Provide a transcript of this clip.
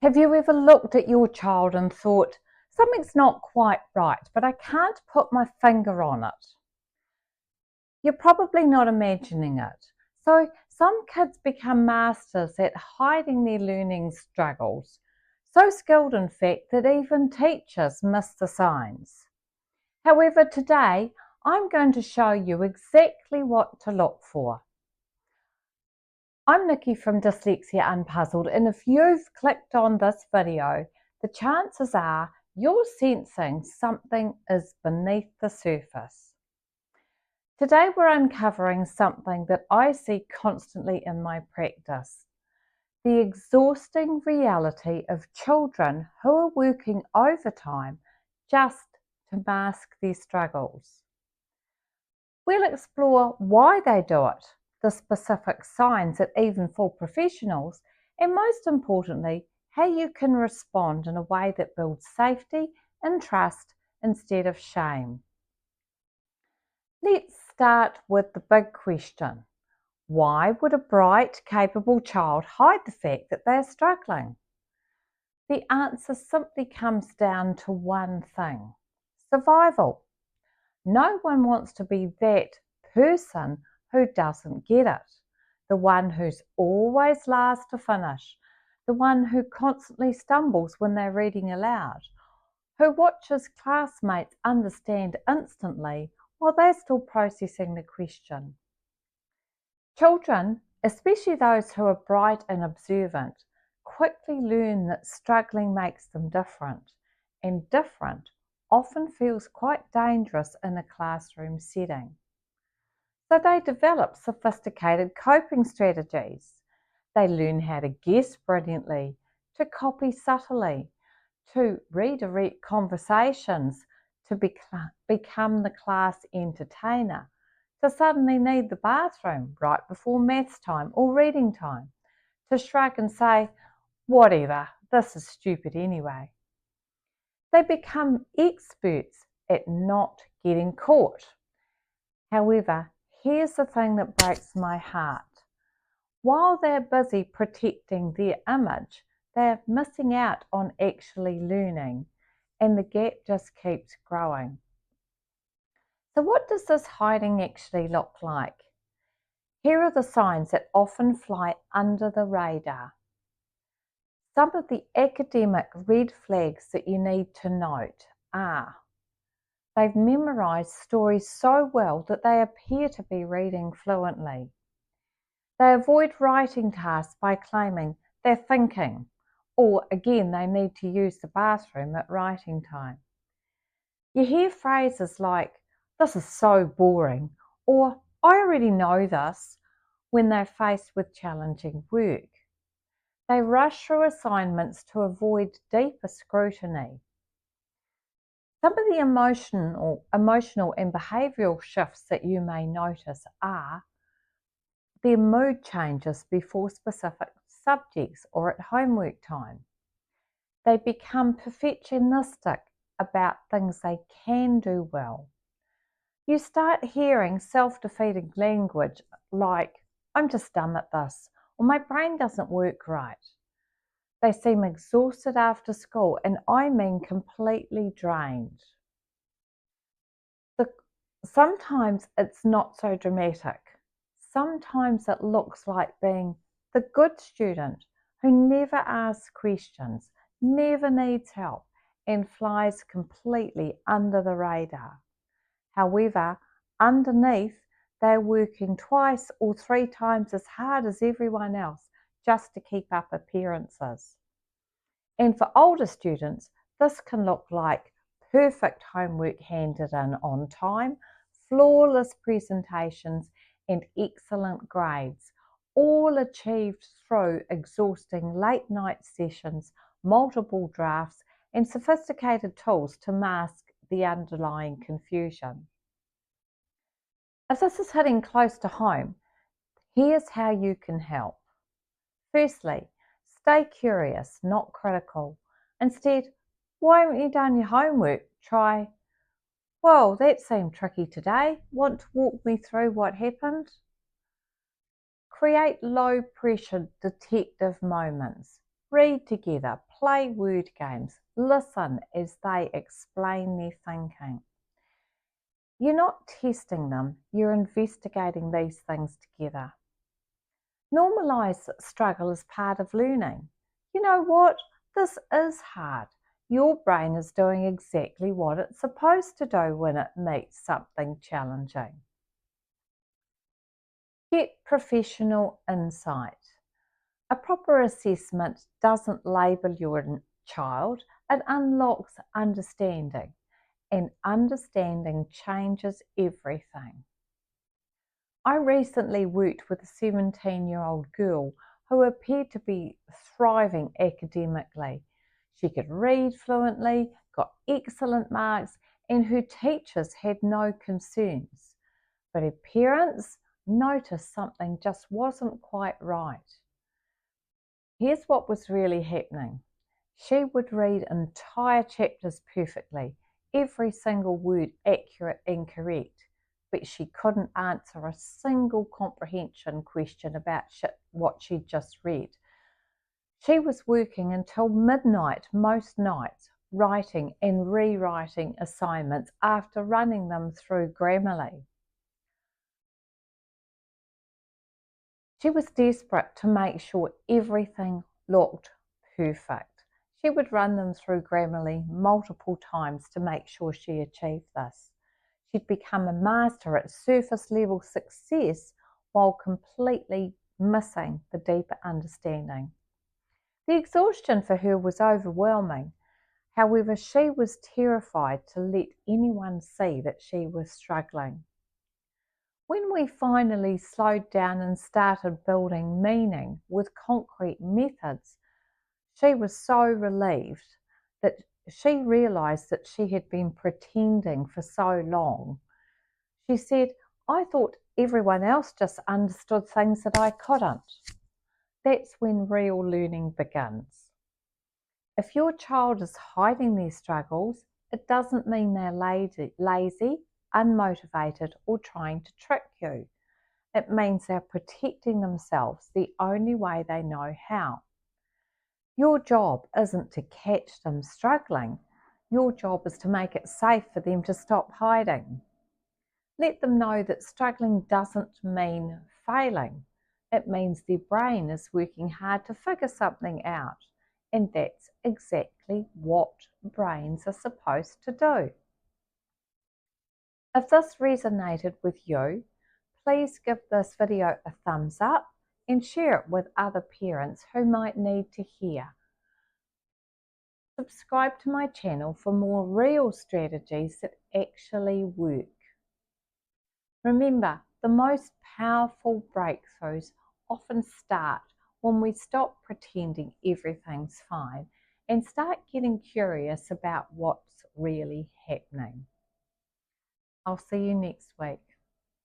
Have you ever looked at your child and thought, something's not quite right, but I can't put my finger on it? You're probably not imagining it. So, some kids become masters at hiding their learning struggles, so skilled, in fact, that even teachers miss the signs. However, today I'm going to show you exactly what to look for. I'm Nikki from Dyslexia Unpuzzled, and if you've clicked on this video, the chances are you're sensing something is beneath the surface. Today we're uncovering something that I see constantly in my practice: the exhausting reality of children who are working overtime just to mask their struggles. We'll explore why they do it, the specific signs that even for professionals, and most importantly, how you can respond in a way that builds safety and trust instead of shame. Let's start with the big question. Why would a bright, capable child hide the fact that they're struggling? The answer simply comes down to one thing: survival. No one wants to be that person who doesn't get it, the one who's always last to finish, the one who constantly stumbles when they're reading aloud, who watches classmates understand instantly while they're still processing the question. Children, especially those who are bright and observant, quickly learn that struggling makes them different, and different often feels quite dangerous in a classroom setting. So they develop sophisticated coping strategies. They learn how to guess brilliantly, to copy subtly, to redirect conversations, to become the class entertainer, to suddenly need the bathroom right before maths time or reading time, to shrug and say, whatever, this is stupid anyway. They become experts at not getting caught. However, here's the thing that breaks my heart. While they're busy protecting their image, they're missing out on actually learning, and the gap just keeps growing. So, what does this hiding actually look like? Here are the signs that often fly under the radar. Some of the academic red flags that you need to note are: they've memorized stories so well that they appear to be reading fluently. They avoid writing tasks by claiming they're thinking, or again, they need to use the bathroom at writing time. You hear phrases like, this is so boring, or I already know this, when they're faced with challenging work. They rush through assignments to avoid deeper scrutiny. Some of the emotional and behavioural shifts that you may notice are their mood changes before specific subjects or at homework time. They become perfectionistic about things they can do well. You start hearing self-defeating language like, I'm just dumb at this, or my brain doesn't work right. They seem exhausted after school, and I mean completely drained. Sometimes it's not so dramatic. Sometimes it looks like being the good student who never asks questions, never needs help, and flies completely under the radar. However, underneath, they're working twice or three times as hard as everyone else just to keep up appearances. And for older students, this can look like perfect homework handed in on time, flawless presentations, and excellent grades, all achieved through exhausting late night sessions, multiple drafts, and sophisticated tools to mask the underlying confusion. If this is hitting close to home, here's how you can help. Firstly, stay curious, not critical. Instead, why haven't you done your homework? Try, well, that seemed tricky today. Want to walk me through what happened? Create low pressure detective moments. read together, play word games, listen as they explain their thinking. You're not testing them, you're investigating these things together. Normalise struggle as part of learning. You know what? This is hard. Your brain is doing exactly what it's supposed to do when it meets something challenging. Get professional insight. A proper assessment doesn't label your child, it unlocks understanding, and understanding changes everything. I recently worked with a 17-year-old girl who appeared to be thriving academically. She could read fluently, got excellent marks, and her teachers had no concerns. But her parents noticed something just wasn't quite right. Here's what was really happening. She would read entire chapters perfectly, every single word accurate and correct, but she couldn't answer a single comprehension question about what she'd just read. She was working until midnight most nights, writing and rewriting assignments after running them through Grammarly. She was desperate to make sure everything looked perfect. She would run them through Grammarly multiple times to make sure she achieved this. She'd become a master at surface level success while completely missing the deeper understanding. The exhaustion for her was overwhelming. However, she was terrified to let anyone see that she was struggling. When we finally slowed down and started building meaning with concrete methods, she was so relieved that she realised that she had been pretending for so long. She said, "I thought everyone else just understood things that I couldn't." That's when real learning begins. If your child is hiding their struggles, it doesn't mean they're lazy, unmotivated, or trying to trick you. It means they're protecting themselves the only way they know how. Your job isn't to catch them struggling. Your job is to make it safe for them to stop hiding. Let them know that struggling doesn't mean failing. It means their brain is working hard to figure something out. And that's exactly what brains are supposed to do. If this resonated with you, please give this video a thumbs up and share it with other parents who might need to hear. Subscribe to my channel for more real strategies that actually work. Remember, the most powerful breakthroughs often start when we stop pretending everything's fine and start getting curious about what's really happening. I'll see you next week.